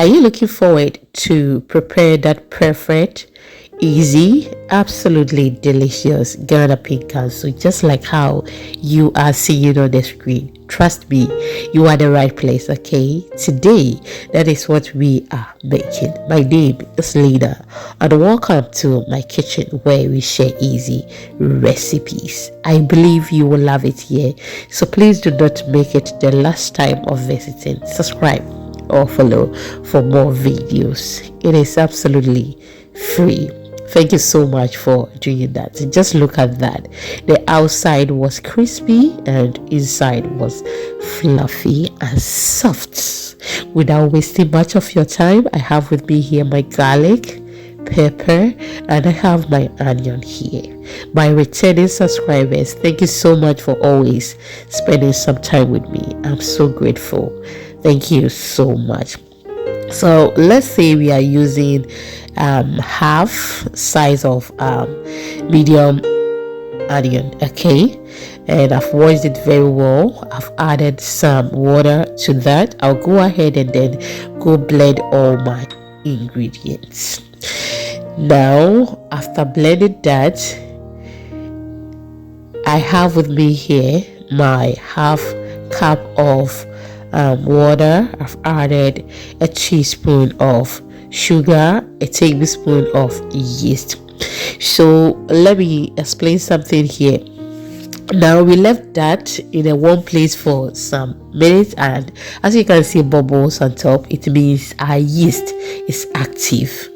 Are you looking forward to prepare that perfect, easy, absolutely delicious Ghana pinkaso, just like how you are seeing on the screen? Trust me, you are the right place. Okay, today that is what we are making. My name is Lena, and welcome to my kitchen where we share easy recipes. I believe you will love it here, so please do not make it the last time of visiting. Subscribe or follow for more videos. It is absolutely free. Thank you so much for doing that. Just look at that. The outside was crispy and inside was fluffy and soft. Without wasting much of your time, I have with me here my garlic, pepper, and I have my onion here. My returning subscribers, thank you so much for always spending some time with me. I'm so grateful. Thank you so much. So let's say we are using half size of medium onion, okay, and I've washed it very well. I've added some water to that. I'll go ahead and then go blend all my ingredients. Now after blending that, I have with me here my half cup of water. I've added a teaspoon of sugar, a tablespoon of yeast. So let me explain something here. Now we left that in a warm place for some minutes, and as you can see bubbles on top, it means our yeast is active.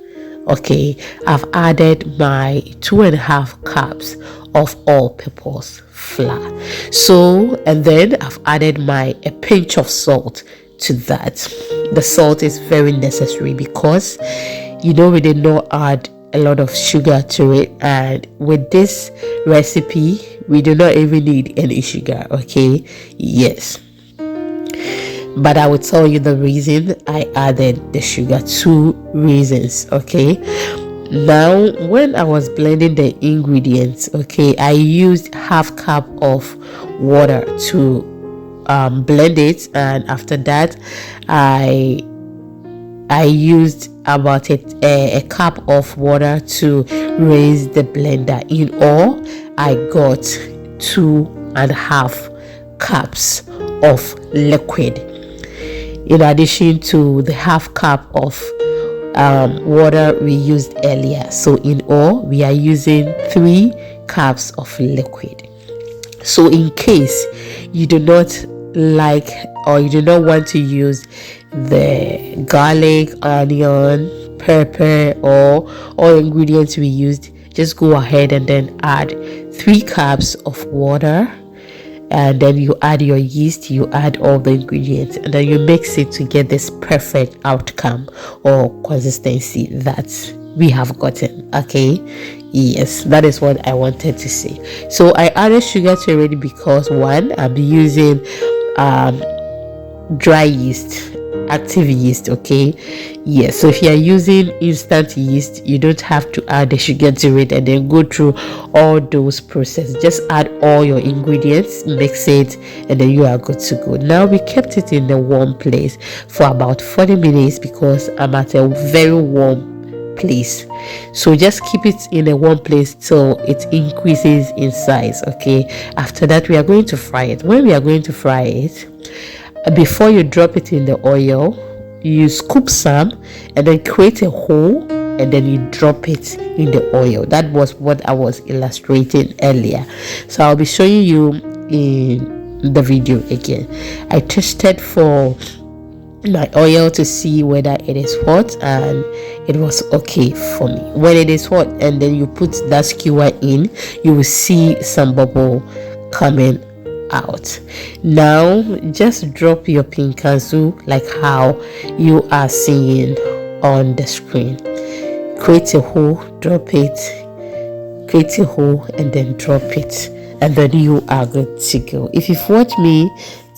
Okay, I've added my 2.5 cups of all-purpose flour. So, and then I've added a pinch of salt to that. The salt is very necessary because we did not add a lot of sugar to it, and with this recipe we do not even need any sugar. Okay, yes, but I will tell you the reason I added the sugar. 2 reasons. Okay, now when I was blending the ingredients, okay, I used half cup of water to blend it, and after that I used about a cup of water to raise the blender. In all, I got 2.5 cups of liquid, in addition to the half cup of water we used earlier. So in all, we are using 3 cups of liquid. So in case you do not like or you do not want to use the garlic, onion, pepper, or all ingredients we used, just go ahead and then add 3 cups of water, and then you add your yeast, you add all the ingredients, and then you mix it to get this perfect outcome or consistency that we have gotten. Okay, yes, that is what I wanted to say. So I added sugar to it already because, one, I'm using dry yeast, active yeast. Okay, yes, so if you are using instant yeast, you don't have to add the sugar to it and then go through all those processes. Just add all your ingredients, mix it, and then you are good to go. Now we kept it in the warm place for about 40 minutes because I'm at a very warm place. So just keep it in a warm place till it increases in size. Okay, after that we are going to fry it. When we are going to fry it, before you drop it in the oil, you scoop some and then create a hole and then you drop it in the oil. That was what I was illustrating earlier, so I'll be showing you in the video again. I tested for my oil to see whether it is hot, and it was okay for me. When it is hot and then you put that skewer in, you will see some bubble coming out. Now just drop your pinkaso like how you are seeing on the screen. Create a hole, drop it, create a hole, and then drop it, and then you are good to go. If you've watched me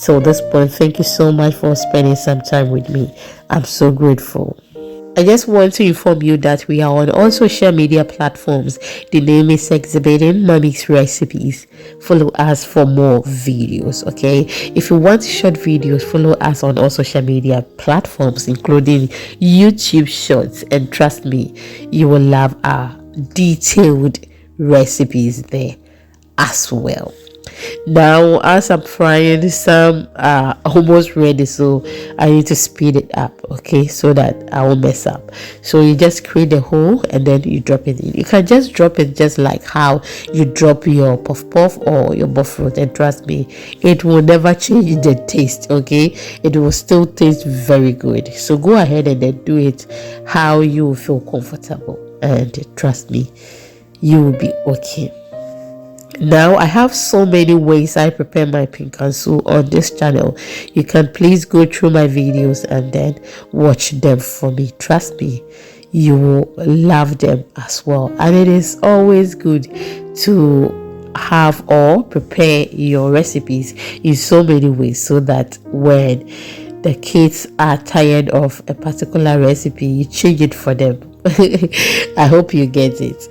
till this point, thank you so much for spending some time with me. I'm so grateful. I just want to inform you that we are on all social media platforms. The name is Exhibiting Mommy's Recipes. Follow us for more videos, okay? If you want short videos, follow us on all social media platforms, including YouTube Shorts, and trust me, you will love our detailed recipes there as well. Now, as I'm frying, some are almost ready, so I need to speed it up, okay, so that I won't mess up. So you just create a hole and then you drop it in. You can just drop it just like how you drop your puff puff or your buffalo, and trust me, it will never change the taste, okay? It will still taste very good. So go ahead and then do it how you feel comfortable, and trust me, you will be okay. Now, I have so many ways I prepare my pinkaso on this channel. You can please go through my videos and then watch them for me. Trust me, you will love them as well. And it is always good to have or prepare your recipes in so many ways, so that when the kids are tired of a particular recipe, you change it for them. I hope you get it.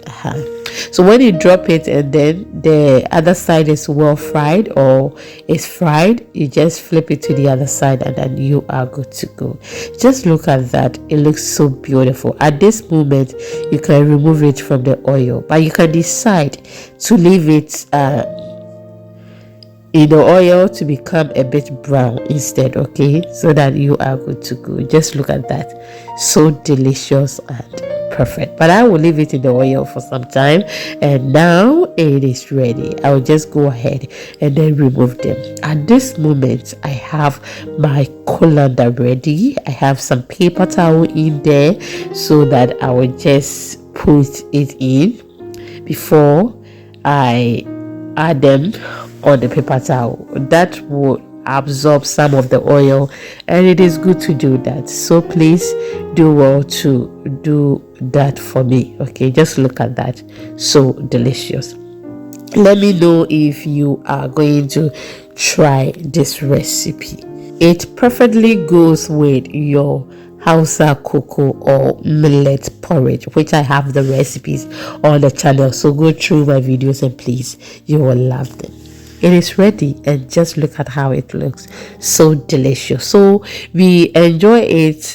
So when you drop it and then the other side is well fried or is fried, you just flip it to the other side and then you are good to go. Just look at that. It looks so beautiful. At this moment, you can remove it from the oil, but you can decide to leave it in the oil to become a bit brown instead, okay, so that you are good to go. Just look at that, so delicious and perfect. But I will leave it in the oil for some time, and now it is ready. I will just go ahead and then remove them. At this moment, I have my colander ready. I have some paper towel in there, so that I will just put it in before I add them on the paper towel. That will absorb some of the oil, and it is good to do that. So please do well to do that for me, okay? Just look at that, so delicious. Let me know if you are going to try this recipe. It perfectly goes with your Hausa cocoa or millet porridge, which I have the recipes on the channel. So go through my videos and please, you will love them. It is ready, and just look at how it looks, so delicious. So we enjoy it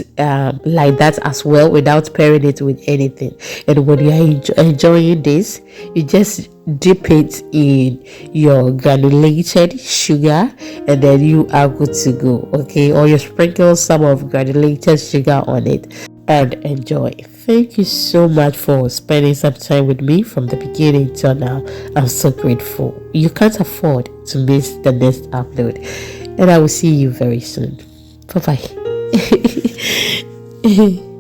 like that as well, without pairing it with anything. And when you are enjoying this, you just dip it in your granulated sugar, and then you are good to go, okay? Or you sprinkle some of granulated sugar on it and enjoy. Thank you so much for spending some time with me from the beginning till now. I'm so grateful. You can't afford to miss the next upload, and I will see you very soon. Bye bye.